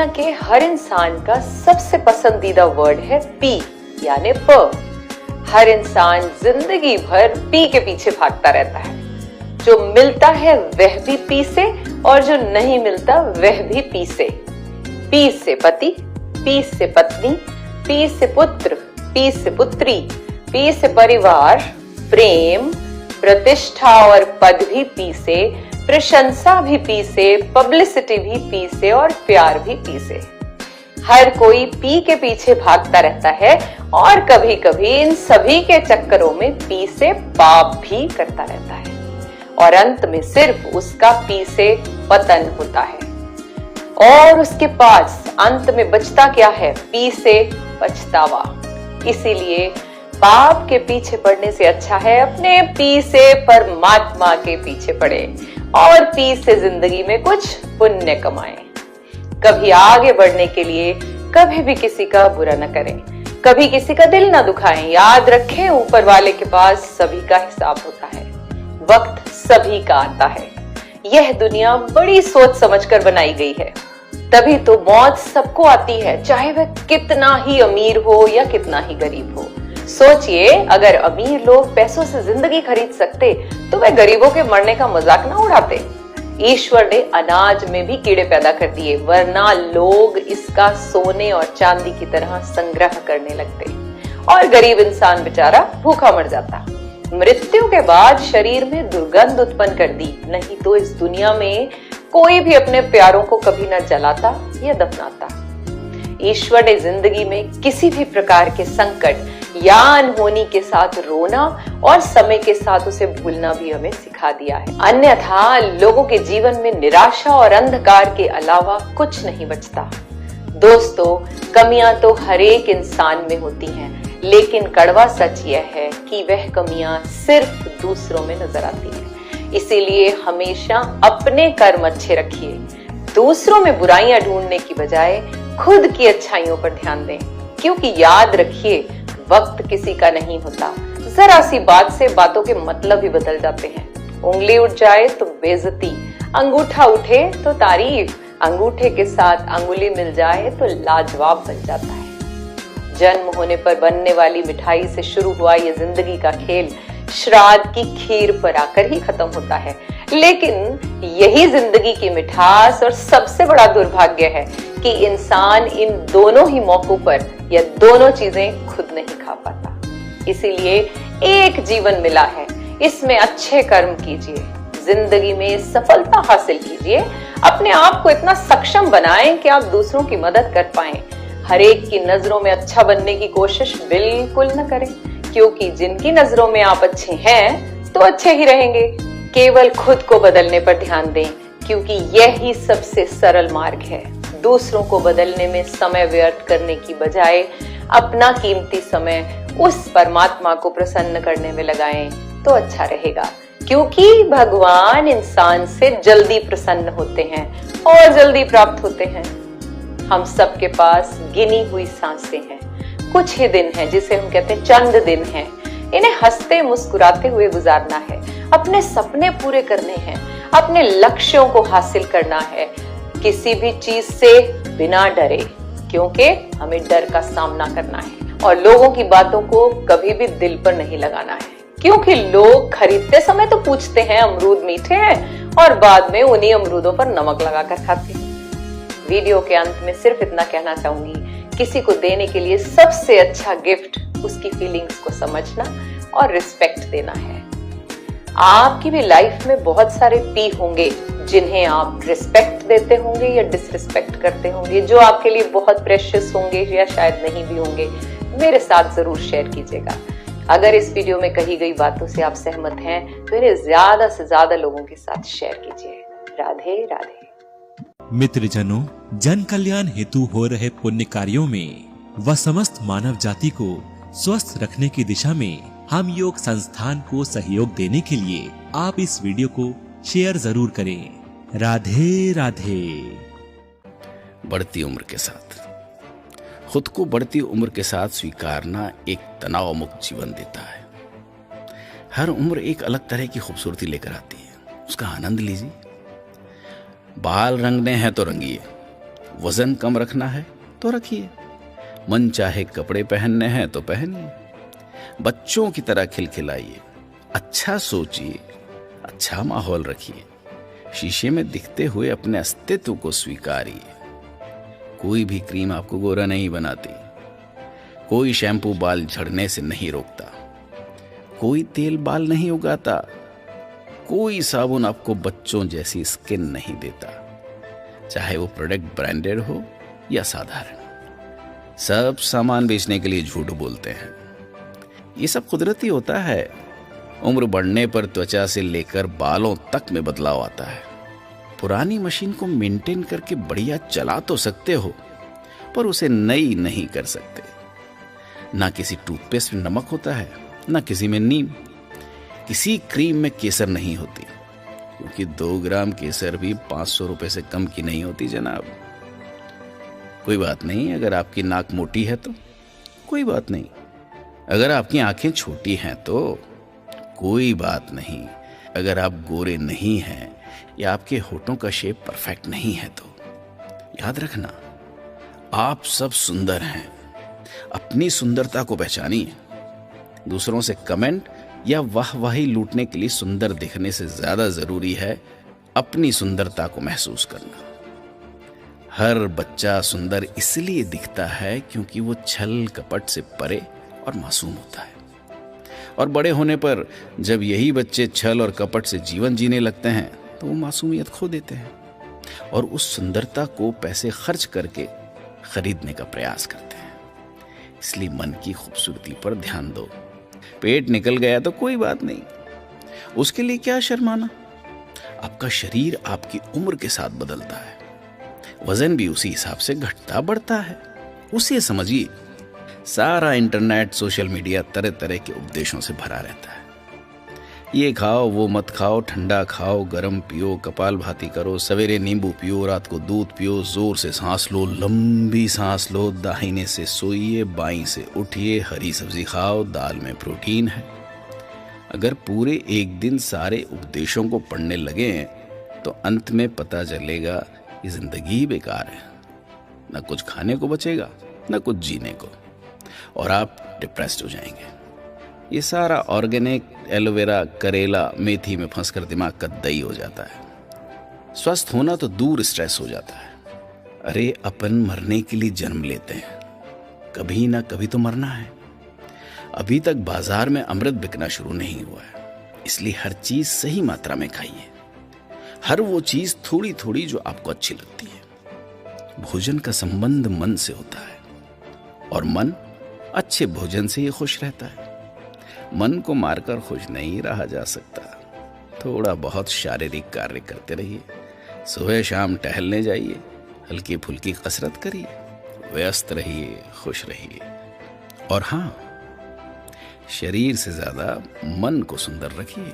दुनिया के हर इंसान का सबसे पसंदीदा वर्ड है पी यानी प। हर इंसान जिंदगी भर पी के पीछे भागता रहता है। जो मिलता है वह भी पी से और जो नहीं मिलता वह भी पी से। पी से पति, पी से पत्नी, पी से पुत्र, पी से पुत्री, पी से परिवार, प्रेम, प्रतिष्ठा और पद भी पी से, प्रशंसा भी पी से, पब्लिसिटी भी पी से और प्यार भी पी से। हर कोई पी के पीछे भागता रहता है और कभी कभी इन सभी के चक्करों में पी से पाप भी करता रहता है और अंत में सिर्फ उसका पी से पतन होता है और उसके पास अंत में बचता क्या है? पी से पछतावा। इसीलिए पाप के पीछे पड़ने से अच्छा है अपने पी से परमात्मा के पीछे पड़े और पी से जिंदगी में कुछ पुण्य कमाएं। कभी आगे बढ़ने के लिए कभी भी किसी का बुरा न करें, कभी किसी का दिल न दुखाएं। याद रखें ऊपर वाले के पास सभी का हिसाब होता है, वक्त सभी का आता है। यह दुनिया बड़ी सोच समझकर बनाई गई है, तभी तो मौत सबको आती है, चाहे वह कितना ही अमीर हो या कितना ही गरीब हो। सोचिए, अगर अमीर लोग पैसों से जिंदगी खरीद सकते तो वे गरीबों के मरने का मजाक ना उड़ाते। ईश्वर ने अनाज में भी कीड़े पैदा कर दिए, वरना लोग इसका सोने और चांदी की तरह संग्रह करने लगते और गरीब इंसान बेचारा भूखा मर जाता। मृत्यु के बाद शरीर में दुर्गंध उत्पन्न कर दी, नहीं तो इस दुनिया में कोई भी अपने प्यारों को कभी न जलाता या दफनाता। ईश्वर ने जिंदगी में किसी भी प्रकार के संकट या अनहोनी के साथ रोना और समय के साथ उसे भूलना भी हमें सिखा दिया है, अन्यथा लोगों के जीवन में निराशा और अंधकार के अलावा कुछ नहीं बचता। दोस्तों, कमियां तो हर एक इंसान में होती हैं, लेकिन कड़वा सच यह है कि वह कमियां सिर्फ दूसरों में नजर आती हैं। इसीलिए हमेशा अपने कर्म अच्छे रखिए, दूसरों में बुराइयां ढूंढने की बजाय खुद की अच्छाइयों पर ध्यान दें, क्योंकि याद रखिए वक्त किसी का नहीं होता। जरा सी बात से बातों के मतलब ही बदल जाते हैं। उंगली उठ जाए तो बेइज्जती, अंगूठा उठे तो तारीफ, अंगूठे के साथ अंगुली मिल जाए तो लाजवाब बन जाता है। जन्म होने पर बनने वाली मिठाई से शुरू हुआ ये जिंदगी का खेल श्राद्ध की खीर पर आकर ही खत्म होता है, लेकिन यही जिंदगी की मिठास और सबसे बड़ा दुर्भाग्य है कि इंसान इन दोनों ही मौकों पर यह दोनों चीजें खुद नहीं खा पाता। इसीलिए एक जीवन मिला है, इसमें अच्छे कर्म कीजिए, जिंदगी में सफलता हासिल कीजिए, अपने आप को इतना सक्षम बनाएं कि आप दूसरों की मदद कर पाएं। हर एक की नजरों में अच्छा बनने की कोशिश बिल्कुल न करें, क्योंकि जिनकी नजरों में आप अच्छे हैं तो अच्छे ही रहेंगे। केवल खुद को बदलने पर ध्यान दें, क्योंकि यह ही सबसे सरल मार्ग है। दूसरों को बदलने में समय व्यर्थ करने की बजाय अपना कीमती समय उस परमात्मा को प्रसन्न करने में लगाएं तो अच्छा रहेगा, क्योंकि भगवान इंसान से जल्दी प्रसन्न होते हैं और जल्दी प्राप्त होते हैं। हम सबके पास गिनी हुई सांसें हैं, कुछ ही दिन हैं जिसे हम कहते हैं चंद दिन हैं। इन्हें हंसते मुस्कुराते हुए गुजारना है, अपने सपने पूरे करने हैं, अपने लक्ष्यों को हासिल करना है, किसी भी चीज से बिना डरे, क्योंकि हमें डर का सामना करना है और लोगों की बातों को कभी भी दिल पर नहीं लगाना है, क्योंकि लोग खरीदते समय तो पूछते हैं अमरूद मीठे हैं और बाद में उन्हीं अमरूदों पर नमक लगाकर खाते हैं। वीडियो के अंत में सिर्फ इतना कहना चाहूंगी, किसी को देने के लिए सबसे अच्छा गिफ्ट उसकी फीलिंग्स को समझना और रिस्पेक्ट देना है। आपकी भी लाइफ में बहुत सारे पी होंगे जिन्हें आप रिस्पेक्ट देते होंगे या डिसरिस्पेक्ट करते होंगे, जो आपके लिए बहुत प्रेशियस होंगे या शायद नहीं भी होंगे। मेरे साथ जरूर शेयर कीजिएगा। अगर इस वीडियो में कही गई बातों से आप सहमत हैं तो इन्हें ज्यादा से ज्यादा लोगों के साथ शेयर कीजिए। राधे राधे। मित्रजनों, जन कल्याण हेतु हो रहे पुण्य कार्यों में व समस्त मानव जाति को स्वस्थ रखने की दिशा में हम योग संस्थान को सहयोग देने के लिए आप इस वीडियो को शेयर जरूर करें। राधे राधे। बढ़ती उम्र के साथ खुद को बढ़ती उम्र के साथ स्वीकारना एक तनाव मुक्त जीवन देता है। हर उम्र एक अलग तरह की खूबसूरती लेकर आती है, उसका आनंद लीजिए। बाल रंगने हैं तो रंगिए, वजन कम रखना है तो रखिए, मन चाहे कपड़े पहनने हैं तो पहनिए, बच्चों की तरह खिलखिलाइए, अच्छा सोचिए, अच्छा माहौल रखिए, शीशे में दिखते हुए अपने अस्तित्व को स्वीकारिए। कोई भी क्रीम आपको गोरा नहीं बनाती, कोई शैम्पू बाल झड़ने से नहीं रोकता, कोई तेल बाल नहीं उगाता, कोई साबुन आपको बच्चों जैसी स्किन नहीं देता, चाहे वो प्रोडक्ट ब्रांडेड हो या साधारण। सब सामान बेचने के लिए झूठ बोलते हैं। ये सब कुदरती होता है। उम्र बढ़ने पर त्वचा से लेकर बालों तक में बदलाव आता है। पुरानी मशीन को मेंटेन करके बढ़िया चला तो सकते हो, पर उसे नई नहीं कर सकते। ना किसी टूथपेस्ट में नमक होता है, ना किसी में नीम, किसी क्रीम में केसर नहीं होती, क्योंकि 2 ग्राम केसर भी 500 रुपए से कम की नहीं होती जनाब। कोई बात नहीं अगर आपकी नाक मोटी है तो, कोई बात नहीं अगर आपकी आंखें छोटी हैं तो, कोई बात नहीं अगर आप गोरे नहीं हैं या आपके होठों का शेप परफेक्ट नहीं है तो। याद रखना, आप सब सुंदर हैं। अपनी सुंदरता को पहचानिए। दूसरों से कमेंट या वाहवाही लूटने के लिए सुंदर दिखने से ज्यादा जरूरी है अपनी सुंदरता को महसूस करना। हर बच्चा सुंदर इसलिए दिखता है क्योंकि वो छल कपट से परे और मासूम होता है। और बड़े होने पर जब यही बच्चे छल और कपट से जीवन जीने लगते हैं तो वो मासूमियत खो देते हैं और उस सुंदरता को पैसे खर्च करके खरीदने का प्रयास करते हैं। इसलिए मन की खूबसूरती पर ध्यान दो। पेट निकल गया तो कोई बात नहीं, उसके लिए क्या शर्माना। आपका शरीर आपकी उम्र के साथ बदलता है, वजन भी उसी हिसाब से घटता बढ़ता है। उसे समझिए। सारा इंटरनेट सोशल मीडिया तरह तरह के उपदेशों से भरा रहता है। ये खाओ वो मत खाओ, ठंडा खाओ, गरम पियो, कपाल भाती करो, सवेरे नींबू पियो, रात को दूध पियो, जोर से सांस लो, लंबी सांस लो, दाहिने से सोइए, बाईं से उठिए, हरी सब्जी खाओ, दाल में प्रोटीन है। अगर पूरे एक दिन सारे उपदेशों को पढ़ने लगे तो अंत में पता चलेगा कि जिंदगी बेकार है। न कुछ खाने को बचेगा, न कुछ जीने को, और आप डिप्रेस्ड हो जाएंगे। ये सारा ऑर्गेनिक एलोवेरा, करेला, मेथी में फंसकर दिमाग का दही हो जाता है। स्वस्थ होना तो दूर स्ट्रेस हो जाता है। अरे अपन मरने के लिए जन्म लेते हैं, कभी ना कभी तो मरना है। अभी तक बाजार में अमृत बिकना शुरू नहीं हुआ है, इसलिए हर चीज सही मात्रा में खाइए। हर वो चीज थोड़ी थोड़ी जो आपको अच्छी लगती है। भोजन का संबंध मन से होता है और मन अच्छे भोजन से ही खुश रहता है। मन को मारकर खुश नहीं रहा जा सकता। थोड़ा बहुत शारीरिक कार्य करते रहिए, सुबह शाम टहलने जाइए, हल्की फुल्की कसरत करिए, व्यस्त रहिए, खुश रहिए। और हाँ, शरीर से ज्यादा मन को सुंदर रखिए।